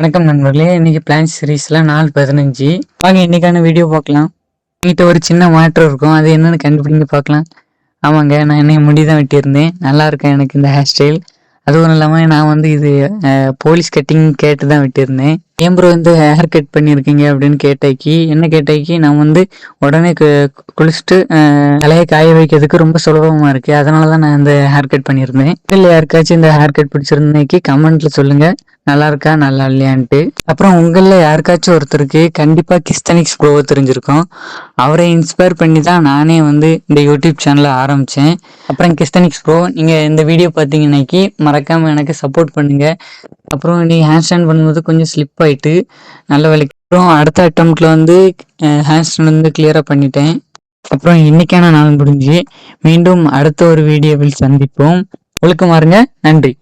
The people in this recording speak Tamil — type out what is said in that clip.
வணக்கம் நண்பர்களே. இன்னைக்கு பிளான் சீரீஸ்ல நாள் 15. வாங்க இன்னைக்கான வீடியோ பார்க்கலாம். என்கிட்ட ஒரு சின்ன மாற்றம் இருக்கும், அது என்னன்னு கண்டுபிடிங்க பார்க்கலாம். ஆமாங்க, நான் என்னைய முடி தான் வெட்டியிருந்தேன். நல்லா இருக்கேன் எனக்கு இந்த ஹேர் ஸ்டைல். அதுவும் இல்லாமல் நான் இது போலீஸ் கட்டிங் கேட்டு தான் வெட்டியிருந்தேன். ஏன் ப்ரோ இந்த ஹேர் கட் பண்ணியிருக்கீங்க அப்படின்னு கேட்டாக்கி நான் உடனே குளிச்சுட்டு தலையை காய வைக்கிறதுக்கு ரொம்ப சுலபமாக இருக்குது. அதனால தான் நான் இந்த ஹேர் கட் பண்ணியிருந்தேன். இல்லை யாருக்காச்சும் இந்த ஹேர் கட் பிடிச்சிருந்தேக்கி கமெண்ட்ல சொல்லுங்கள், நல்லா இருக்கா நல்லா இல்லையான்ட்டு. அப்புறம் உங்களில் யாருக்காச்சும் ஒருத்தருக்கு கண்டிப்பாக கிஸ்தனிக்ஸ் ப்ரோவை தெரிஞ்சிருக்கும். அவரை இன்ஸ்பயர் பண்ணி தான் நானே இந்த யூடியூப் சேனலை ஆரம்பித்தேன். அப்புறம் கிஸ்தனிக்ஸ் ப்ரோ, நீங்கள் இந்த வீடியோ பார்த்தீங்கன்னாக்கி மறக்காமல் எனக்கு சப்போர்ட் பண்ணுங்கள். அப்புறம் நீங்கள் ஹேண்ட் ஸ்டாண்ட் பண்ணும்போது கொஞ்சம் ஸ்லிப் ஆகிட்டு நல்ல வேலைக்கு. அப்புறம் அடுத்த அட்டம்ப்டில் ஹேண்ட் ஸ்டாண்ட் கிளியராக பண்ணிட்டேன். அப்புறம் இன்னைக்கான நாள் முடிஞ்சு மீண்டும் அடுத்த ஒரு வீடியோவில் சந்திப்போம். ஒழுக்கமா இருங்க. நன்றி.